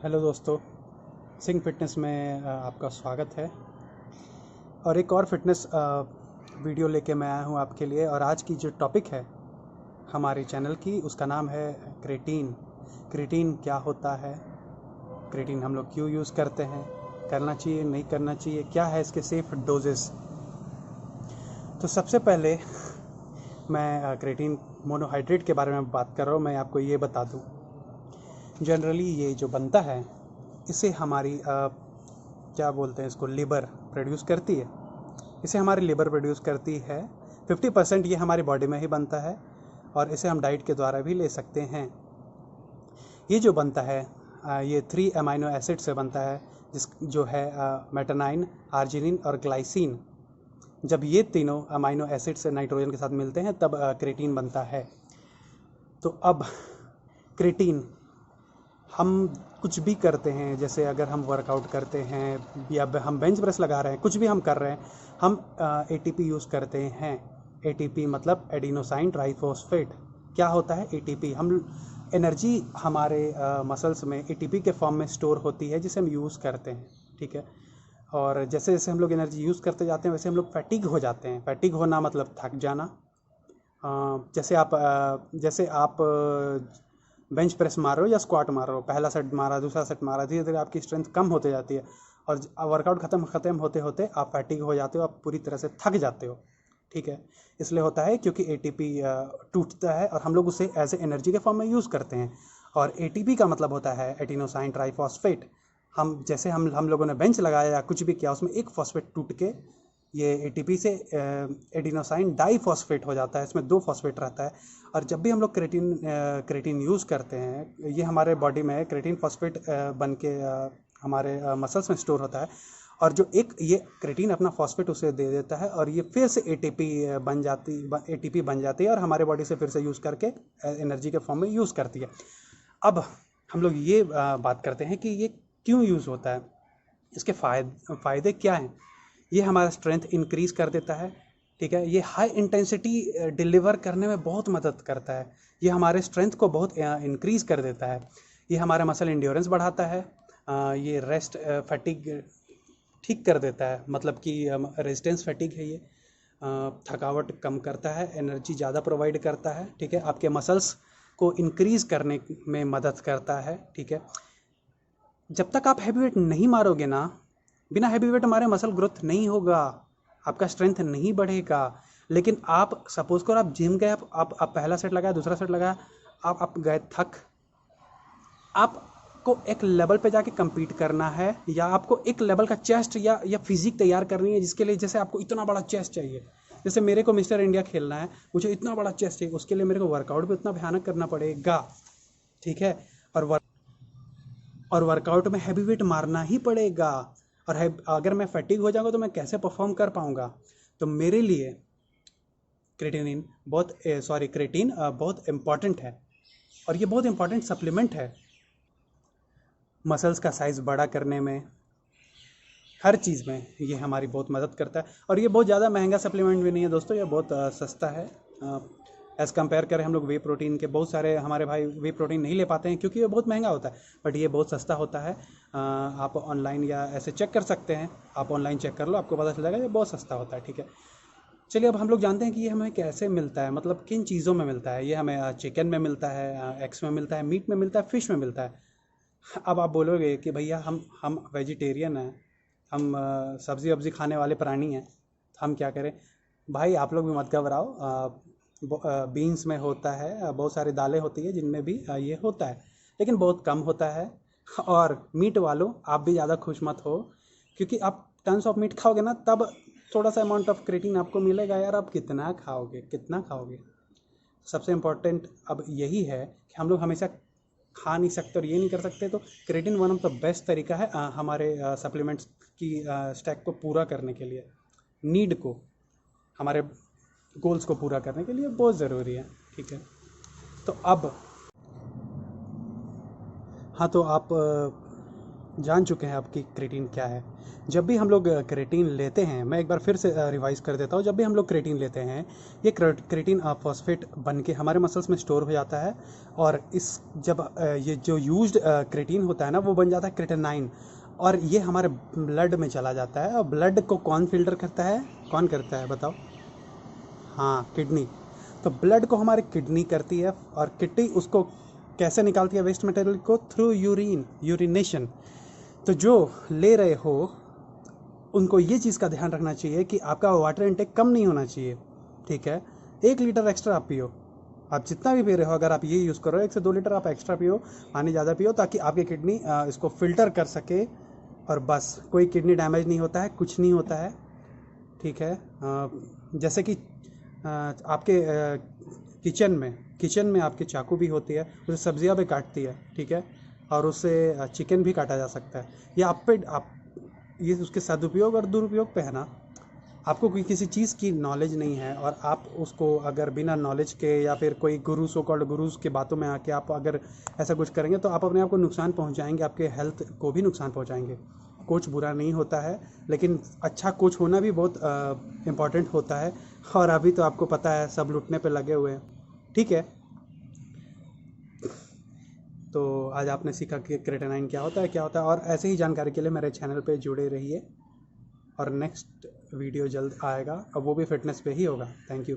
Hello दोस्तों, Singh fitness में आपका स्वागत है। और एक और फिटनेस वीडियो लेके मैं आया हूँ आपके लिए। और आज की जो टॉपिक है हमारे चैनल की, उसका नाम है क्रेटीन। क्रेटीन क्या होता है, क्रेटीन हम लोग क्यों यूज़ करते हैं, करना चाहिए नहीं करना चाहिए, क्या है इसके सेफ डोजेस। तो सबसे पहले मैं क्रेटीन मोनोहाइड्रेट के बारे में बात कर रहा हूँ। मैं आपको ये बता दूँ, जनरली ये जो बनता है इसे हमारी क्या बोलते हैं इसको, लिवर प्रोड्यूस करती है। इसे हमारी लिवर प्रोड्यूस करती है। 50% ये हमारी बॉडी में ही बनता है और इसे हम डाइट के द्वारा भी ले सकते हैं। ये जो बनता है ये 3 अमाइनो एसिड से बनता है, जिस जो है मेटानाइन, आर्जिनिन और ग्लाइसिन। जब ये तीनों अमाइनो एसिड से नाइट्रोजन के साथ मिलते हैं तब क्रेटीन बनता है। तो अब क्रेटीन हम कुछ भी करते हैं, जैसे अगर हम वर्कआउट करते हैं या हम बेंच प्रेस लगा रहे हैं, कुछ भी हम कर रहे हैं, हम एटीपी यूज़ करते हैं। एटीपी मतलब एडिनोसाइन ट्राइफॉस्फेट। क्या होता है एटीपी? हम एनर्जी हमारे मसल्स में एटीपी के फॉर्म में स्टोर होती है, जिसे हम यूज़ करते हैं। ठीक है। और जैसे जैसे हम लोग एनर्जी यूज़ करते जाते हैं वैसे हम लोग फैटिग हो जाते हैं। फैटिग होना मतलब थक जाना। जैसे आप बेंच प्रेस मार रहे हो या स्क्वाट मार रहे हो, पहला सेट मारा, दूसरा सेट मारा, धीरे धीरे आपकी स्ट्रेंथ कम होते जाती है और वर्कआउट ख़त्म होते होते आप फैटिग हो जाते हो, आप पूरी तरह से थक जाते हो। ठीक है। इसलिए होता है क्योंकि एटीपी टूटता है और हम लोग उसे एज ए एनर्जी के फॉर्म में यूज़ करते हैं। और एटीपी का मतलब होता है एटिनोसाइन ट्राइफॉस्फेट। हम लोगों ने बेंच लगाया या कुछ भी किया, उसमें एक फॉस्फेट टूट के ये एटीपी से एडिनोसाइन डाईफॉस्फेट हो जाता है। इसमें 2 फॉस्फेट रहता है। और जब भी हम लोग क्रेटीन यूज़ करते हैं, ये हमारे बॉडी में क्रेटीन फॉस्फेट बन के हमारे मसल्स में स्टोर होता है। और जो एक ये क्रेटीन अपना फॉस्फेट उसे दे देता है और ये फिर से एटीपी बन जाती है और हमारे बॉडी से फिर से यूज़ करके एनर्जी के फॉर्म में यूज़ करती है। अब हम लोग ये बात करते हैं कि ये क्यों यूज़ होता है, इसके फ़ायदे क्या हैं। ये हमारा स्ट्रेंथ इंक्रीज़ कर देता है। ठीक है। ये हाई इंटेंसिटी डिलीवर करने में बहुत मदद करता है। ये हमारे स्ट्रेंथ को बहुत इंक्रीज़ कर देता है। ये हमारा मसल इंड्योरेंस बढ़ाता है। ये रेस्ट फैटिग ठीक कर देता है, मतलब कि रेजिस्टेंस फैटिग है ये। थकावट कम करता है, एनर्जी ज़्यादा प्रोवाइड करता है। ठीक है। आपके मसल्स को इंक्रीज़ करने में मदद करता है। ठीक है। जब तक आप हैवी वेट नहीं मारोगे ना, बिना हैवी वेट हमारे मसल ग्रोथ नहीं होगा, आपका स्ट्रेंथ नहीं बढ़ेगा। लेकिन आप सपोज करो आप जिम गए, आप पहला सेट लगाया, दूसरा सेट लगाया, आप गए थक, आपको एक लेवल पे जाके compete करना है या आपको एक लेवल का चेस्ट या फिजिक तैयार करनी है, जिसके लिए जैसे आपको इतना बड़ा चेस्ट चाहिए। जैसे मेरे को मिस्टर इंडिया खेलना है, मुझे इतना बड़ा चेस्ट चाहिए, उसके लिए मेरे को वर्कआउट भी उतना भयानक करना पड़ेगा। ठीक है। और वर्कआउट में हैवी वेट मारना ही पड़ेगा। और अगर मैं फैटिग हो जाऊंगा तो मैं कैसे परफॉर्म कर पाऊंगा। तो मेरे लिए क्रेटीन बहुत इम्पॉर्टेंट है। और ये बहुत इम्पॉर्टेंट सप्लीमेंट है मसल्स का साइज़ बड़ा करने में, हर चीज़ में ये हमारी बहुत मदद करता है। और ये बहुत ज़्यादा महंगा सप्लीमेंट भी नहीं है दोस्तों, ये बहुत सस्ता है। एज़ कंपेयर करें हम लोग वे प्रोटीन के, बहुत सारे हमारे भाई वे प्रोटीन नहीं ले पाते हैं क्योंकि ये बहुत महंगा होता है, बट ये बहुत सस्ता होता है। आप ऑनलाइन या ऐसे चेक कर सकते हैं, आप ऑनलाइन चेक कर लो, आपको पता चल जाएगा ये बहुत सस्ता होता है। ठीक है। चलिए अब हम लोग जानते हैं कि ये हमें कैसे मिलता है, मतलब किन चीज़ों में मिलता है। ये हमें चिकन में मिलता है, एग्स में मिलता है, मीट में मिलता है, फिश में मिलता है। अब आप बोलोगे कि भैया हम वेजिटेरियन हैं, हम सब्ज़ी वब्ज़ी खाने वाले प्राणी हैं, तो हम क्या करें। भाई आप लोग भी मत घबराओ। बीन्स में होता है, बहुत सारी दालें होती है जिनमें भी ये होता है, लेकिन बहुत कम होता है। और मीट वालों आप भी ज़्यादा खुश मत हो, क्योंकि आप टन्स ऑफ मीट खाओगे ना, तब थोड़ा सा अमाउंट ऑफ क्रेटीन आपको मिलेगा। यार आप कितना खाओगे, कितना खाओगे। सबसे इम्पोर्टेंट अब यही है कि हम लोग हमेशा खा नहीं सकते और ये नहीं कर सकते। तो creatine one of the best तरीका है हमारे सप्लीमेंट्स की स्टैक को पूरा करने के लिए, नीड को, हमारे गोल्स को पूरा करने के लिए बहुत ज़रूरी है। ठीक है। तो अब हाँ, तो आप जान चुके हैं आपकी क्रेटीन क्या है। जब भी हम लोग क्रेटीन लेते हैं, मैं एक बार फिर से रिवाइज कर देता हूँ, जब भी हम लोग क्रेटीन लेते हैं ये क्रेटीन फॉस्फेट बन के हमारे मसल्स में स्टोर हो जाता है। और इस जब ये जो यूज्ड क्रेटीन होता है ना वो बन जाता है क्रेटेनाइन, और ये हमारे ब्लड में चला जाता है। और ब्लड को कौन फिल्टर करता है, कौन करता है बताओ? हाँ, किडनी। तो ब्लड को हमारी किडनी करती है, और किडनी उसको कैसे निकालती है वेस्ट मटेरियल को? Through urination. तो जो ले रहे हो उनको ये चीज़ का ध्यान रखना चाहिए कि आपका वाटर इनटेक कम नहीं होना चाहिए, ठीक है? 1 लीटर एक्स्ट्रा आप पियो, आप जितना भी पी रहे हो, अगर आप ये यूज़ करो 1 से 2 लीटर आप एक्स्ट्रा पियो, पानी ज़्यादा पियो, ताकि आपकी किडनी इसको फिल्टर कर सके। और बस, कोई किडनी डैमेज नहीं होता है, कुछ नहीं होता है, ठीक है? जैसे कि आपके किचन में आपके चाकू भी होती है, उससे सब्जियां भी काटती है, ठीक है? और उससे चिकन भी काटा जा सकता है। ये आप ये उसके सदुपयोग और दुरुपयोग पे है ना। आपको कोई किसी चीज़ की नॉलेज नहीं है और आप उसको अगर बिना नॉलेज के, या फिर कोई गुरु सो कॉल्ड गुरुज के बातों में आके आप अगर ऐसा कुछ करेंगे तो आप अपने आप को नुकसान पहुंचाएंगे, आपके हेल्थ को भी नुकसान पहुंचाएंगे। कोच बुरा नहीं होता है, लेकिन अच्छा कोच होना भी बहुत इम्पॉर्टेंट होता है। और अभी तो आपको पता है सब लुटने पे लगे हुए हैं, ठीक है? तो आज आपने सीखा कि क्रेटेनाइन क्या होता है, और ऐसे ही जानकारी के लिए मेरे चैनल पे जुड़े रहिए। और नेक्स्ट वीडियो जल्द आएगा, अब वो भी फिटनेस पे ही होगा। Thank you.